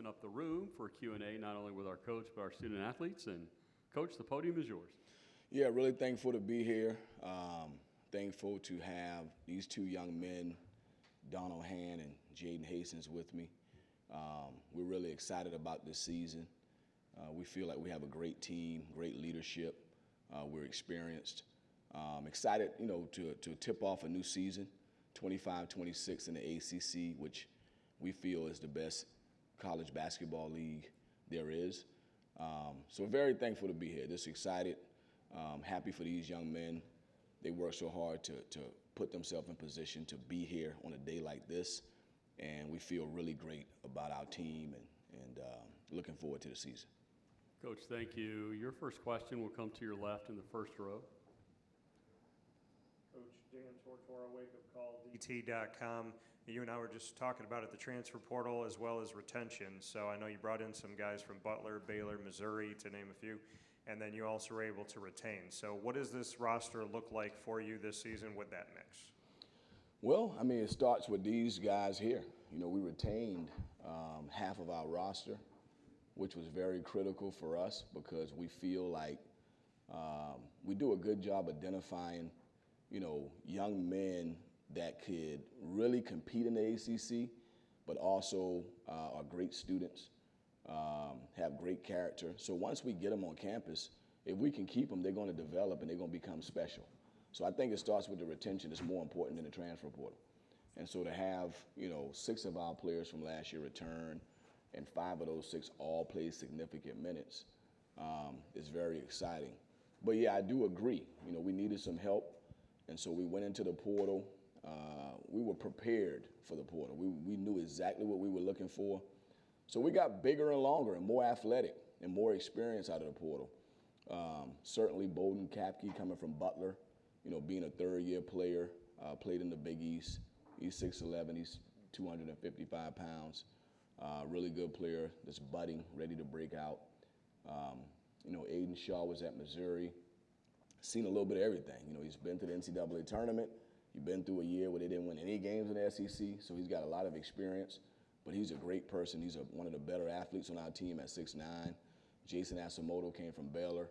up the room for Q&A, not only with our coach, but our student athletes. And Coach, the podium is yours. Yeah, really thankful to be here. Thankful to have these two young men, Donald Hand and Jayden Hastings, with me. We're really excited about this season. We feel like we have a great team, great leadership. We're experienced. Excited, to tip off a new season, 25-26 in the ACC, which we feel is the best college basketball league there is. So we're very thankful to be here. Just excited, happy for these young men. They work so hard to put themselves in position to be here on a day like this, and we feel really great about our team and looking forward to the season. Coach, thank you. Your first question will come to your left in the first row. Coach Dan Tortora, wakeupcalldt.com. You and I were just talking about it, the transfer portal as well as retention. So I know you brought in some guys from Butler, Baylor, Missouri, to name a few, and then you also were able to retain. So what does this roster look like for you this season with that mix? Well, I mean, it starts with these guys here. We retained half of our roster, which was very critical for us because we feel like we do a good job identifying, young men that could really compete in the ACC, but also are great students, have great character. So once we get them on campus, if we can keep them, they're going to develop and they're going to become special. So I think it starts with the retention. It's more important than the transfer portal. And so to have, 6 of our players from last year return and 5 of those 6 all play significant minutes is very exciting. But yeah, I do agree. We needed some help. And so we went into the portal. We were prepared for the portal. We knew exactly what we were looking for. So we got bigger and longer and more athletic and more experience out of the portal. Certainly Bowden Kapke coming from Butler, being a third-year player, played in the Big East. He's 6'11", he's 255 pounds. Really good player that's budding, ready to break out. Aiden Shaw was at Missouri. Seen a little bit of everything. He's been to the NCAA tournament. He's been through a year where they didn't win any games in the SEC, so he's got a lot of experience. But he's a great person. He's one of the better athletes on our team at 6'9". Jason Asamoto came from Baylor,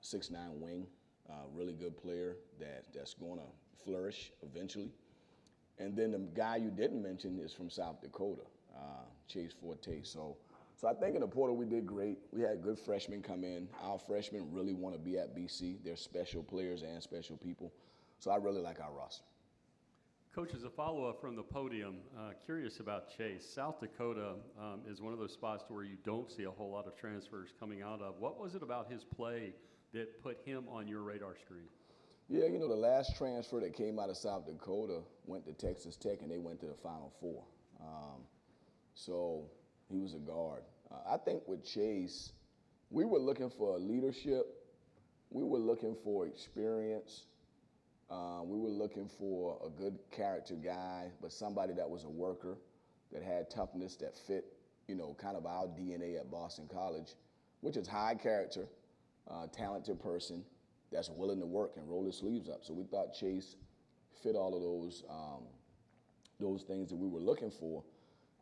6'9" wing, really good player that's going to flourish eventually. And then the guy you didn't mention is from South Dakota, Chase Forte. So I think in the portal we did great. We had good freshmen come in. Our freshmen really want to be at BC. They're special players and special people. So I really like our roster. Coach, as a follow-up from the podium, curious about Chase. South Dakota is one of those spots where you don't see a whole lot of transfers coming out of. What was it about his play that put him on your radar screen? Yeah, the last transfer that came out of South Dakota went to Texas Tech, and they went to the Final Four. So he was a guard. I think with Chase, we were looking for leadership. We were looking for experience. We were looking for a good character guy, but somebody that was a worker, that had toughness, that fit, kind of our DNA at Boston College, which is high character, talented person that's willing to work and roll his sleeves up. So we thought Chase fit all of those things that we were looking for.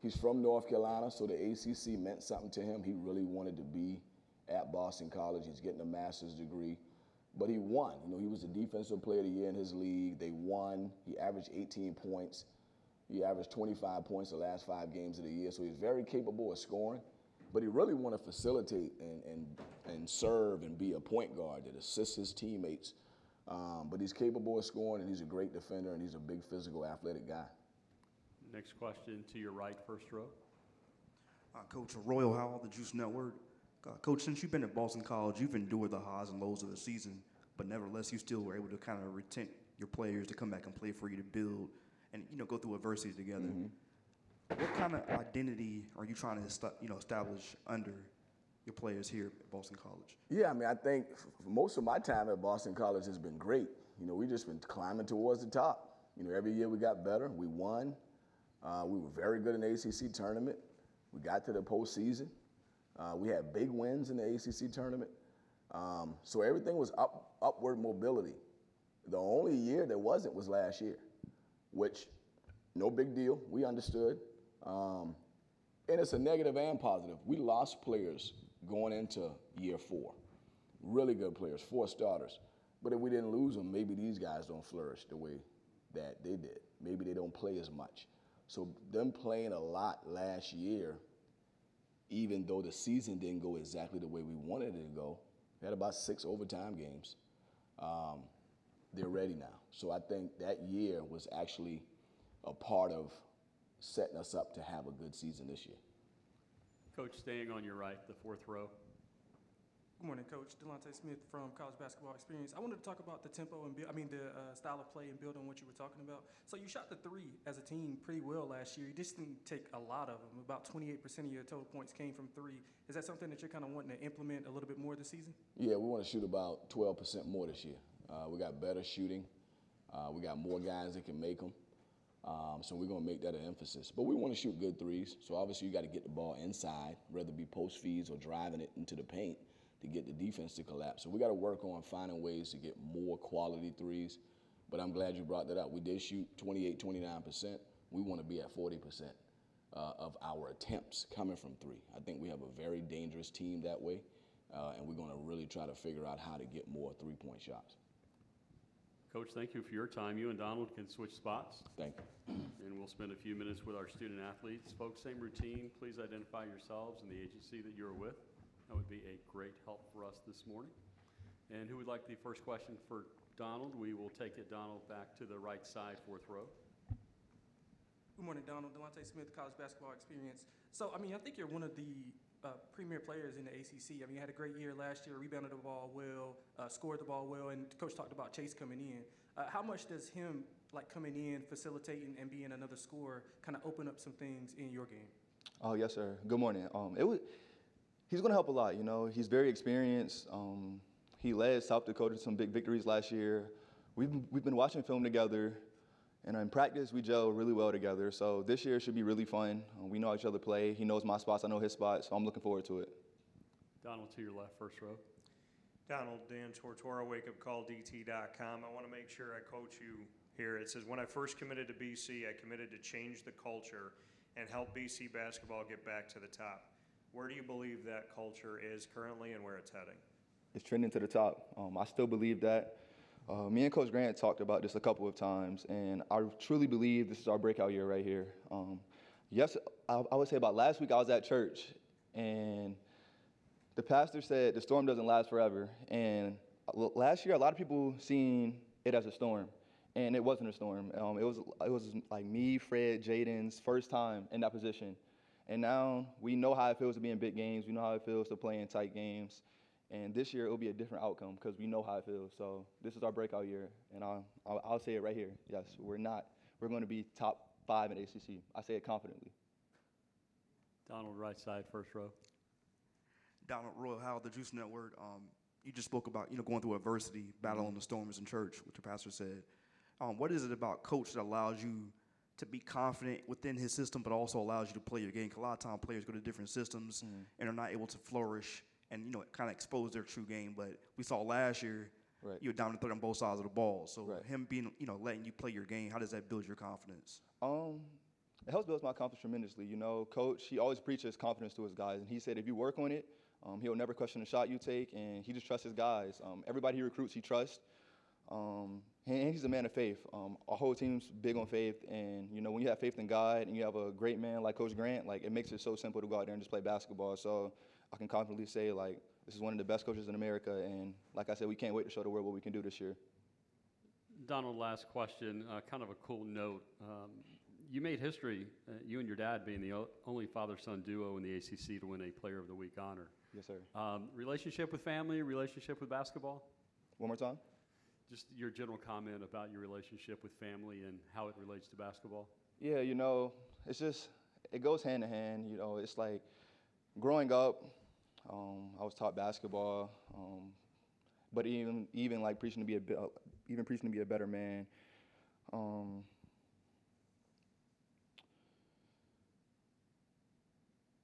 He's from North Carolina, so the ACC meant something to him. He really wanted to be at Boston College. He's getting a master's degree. But he won. He was the defensive player of the year in his league. They won. He averaged 18 points. He averaged 25 points the last 5 games of the year. So he's very capable of scoring. But he really wanted to facilitate and serve and be a point guard that assists his teammates. But he's capable of scoring, and he's a great defender, and he's a big physical, athletic guy. Next question to your right, first row. Coach Royal Howell, the Juice Network. Coach, since you've been at Boston College, you've endured the highs and lows of the season, but nevertheless, you still were able to kind of retain your players to come back and play for you, to build and go through adversity together. Mm-hmm. What kind of identity are you trying to establish under your players here at Boston College? Yeah, I mean, I think most of my time at Boston College has been great. We just been climbing towards the top. Every year we got better. We won. We were very good in the ACC tournament. We got to the postseason. We had big wins in the ACC tournament. So everything was upward mobility. The only year there wasn't was last year, which no big deal. We understood. And And it's a negative and positive. We lost players going into year 4. Really good players, 4 starters. But if we didn't lose them, maybe these guys don't flourish the way that they did. Maybe they don't play as much. So them playing a lot last year, even though the season didn't go exactly the way we wanted it to go, we had about 6 overtime games. They're ready now. So I think that year was actually a part of setting us up to have a good season this year. Coach, staying on your right, the 4th row. Good morning, Coach. Delonte Smith from College Basketball Experience. I wanted to talk about the tempo and the style of play and build on what you were talking about. So you shot the 3 as a team pretty well last year. You just didn't take a lot of them. About 28% of your total points came from 3. Is that something that you're kind of wanting to implement a little bit more this season? Yeah, we want to shoot about 12% more this year. We got better shooting. We got more guys that can make them. So we're going to make that an emphasis. But we want to shoot good threes. So obviously you got to get the ball inside, whether it be post feeds or driving it into the paint to get the defense to collapse. So we got to work on finding ways to get more quality threes. But I'm glad you brought that up. We did shoot 28, 29%. We want to be at 40% of our attempts coming from 3. I think we have a very dangerous team that way. And we're going to really try to figure out how to get more 3-point shots. Coach, thank you for your time. You and Donald can switch spots. Thank you. And we'll spend a few minutes with our student athletes. Folks, same routine. Please identify yourselves and the agency that you're with. That would be a great help for us this morning. And who would like the first question for Donald? We will take it, Donald, back to the right side, 4th row. Good morning, Donald. Delonte Smith, College Basketball Experience. So, I think you're one of the premier players in the ACC. You had a great year last year, rebounded the ball well, scored the ball well, and Coach talked about Chase coming in. How much does him, coming in, facilitating, and being another scorer kind of open up some things in your game? Oh, yes, sir. Good morning. He's going to help a lot, He's very experienced. He led South Dakota to some big victories last year. We've been watching film together, and in practice, we gel really well together. So this year should be really fun. We know how each other play. He knows my spots. I know his spots. So I'm looking forward to it. Donald, to your left, first row. Donald, Dan Tortora, wakeupcalldt.com. I want to make sure I quote you here. It says, when I first committed to BC, I committed to change the culture and help BC basketball get back to the top. Where do you believe that culture is currently and where it's heading? It's trending to the top. I still believe that. Me and Coach Grant talked about this a couple of times, and I truly believe this is our breakout year right here. Yes, I would say about last week I was at church, and the pastor said the storm doesn't last forever. And last year, a lot of people seen it as a storm, and it wasn't a storm. It was like me, Fred, Jayden's first time in that position. And now we know how it feels to be in big games. We know how it feels to play in tight games. And this year, it'll be a different outcome because we know how it feels. So this is our breakout year, and I'll say it right here. Yes, we're going to be top 5 in ACC. I say it confidently. Donald, right side, first row. Donald Royal Howell, the Juice Network. You just spoke about going through adversity, battling the storms in church, what your pastor said. What is it about Coach that allows you to be confident within his system, but also allows you to play your game? 'Cause a lot of times players go to different systems and are not able to flourish and kind of expose their true game. But we saw last year, Right. you were down and third on both sides of the ball. So Right. him being, letting you play your game, how does that build your confidence? It helps build my confidence tremendously. Coach, he always preaches confidence to his guys, and he said if you work on it, he'll never question the shot you take, and he just trusts his guys. Everybody he recruits, he trusts. And he's a man of faith. Our whole team's big on faith, and when you have faith in God and you have a great man like Coach Grant, it makes it so simple to go out there and just play basketball. So I can confidently say this is one of the best coaches in America, and like I said, we can't wait to show the world what we can do this year. Donald, last question, kind of a cool note. You made history, you and your dad being the only father-son duo in the ACC to win a Player of the Week honor. Yes, sir. Relationship with family, relationship with basketball? One more time. Just your general comment about your relationship with family and how it relates to basketball. Yeah, it's just, it goes hand in hand. It's like growing up, I was taught basketball, but even preaching to be a better man.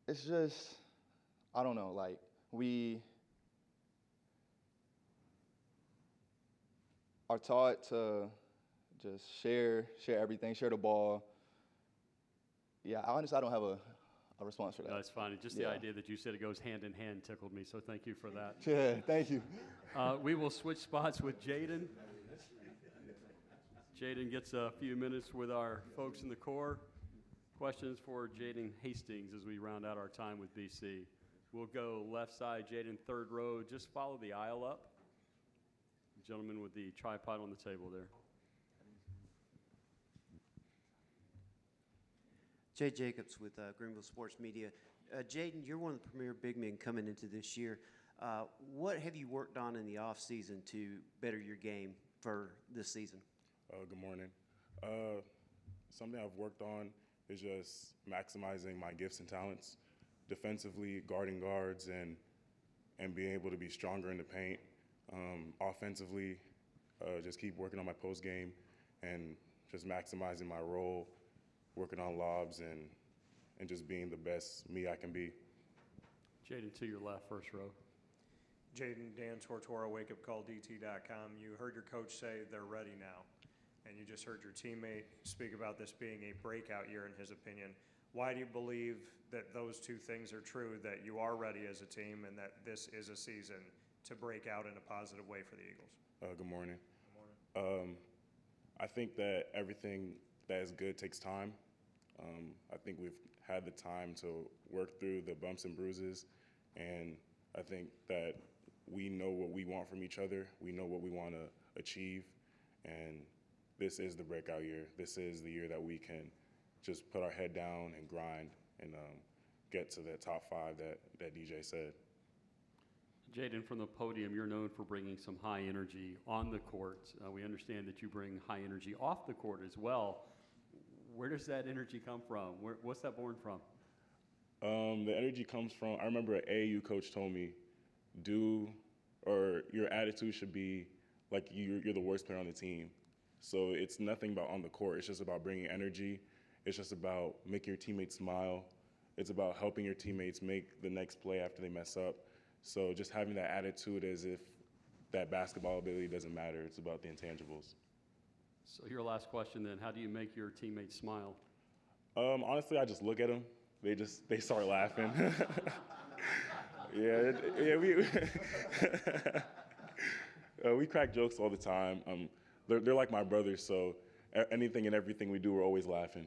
It's just, I don't know, we are taught to just share everything, share the ball. Yeah, honestly, I a response for that. That's fine. Just the idea that you said it goes hand in hand tickled me, so thank you for that. Yeah, thank you. We will switch spots with Jayden. Jayden gets a few minutes with our folks in the Corps. Questions for Jayden Hastings as we round out our time with BC. We'll go left side, Jayden, third row. Just follow the aisle up. Gentleman with the tripod on the table there. Jay Jacobs with Greenville Sports Media. Jayden, you're one of the premier big men coming into this year. What have you worked on in the off season to better your game for this season? Good morning. Something I've worked on is just maximizing my gifts and talents. Defensively, guarding guards and being able to be stronger in the paint. Offensively, just keep working on my post game and just maximizing my role, working on lobs and just being the best me I can be. Jayden, to your left, first row. Jayden, Dan Tortora, wakeupcalldt.com. You heard your coach say they're ready now, and you just heard your teammate speak about this being a breakout year in his opinion. Why do you believe that those two things are true, that you are ready as a team and that this is a season to break out in a positive way for the Eagles? Good morning. Good morning. I think that everything that is good takes time. I think we've had the time to work through the bumps and bruises, and I think that we know what we want from each other. We know what we want to achieve, and this is the breakout year. This is the year that we can just put our head down and grind and get to that top five that DJ said. Jayden, from the podium, you're known for bringing some high energy on the court. We understand that you bring high energy off the court as well. Where does that energy come from? What's that born from? The energy comes from, I remember an AAU coach told me, your attitude should be like you're the worst player on the team. So it's nothing about on the court. It's just about bringing energy. It's just about making your teammates smile. It's about helping your teammates make the next play after they mess up. So just having that attitude as if that basketball ability doesn't matter. It's about the intangibles. So your last question then, how do you make your teammates smile? Honestly, I just look at them. They start laughing. We crack jokes all the time. They're like my brothers, so anything and everything we do, we're always laughing.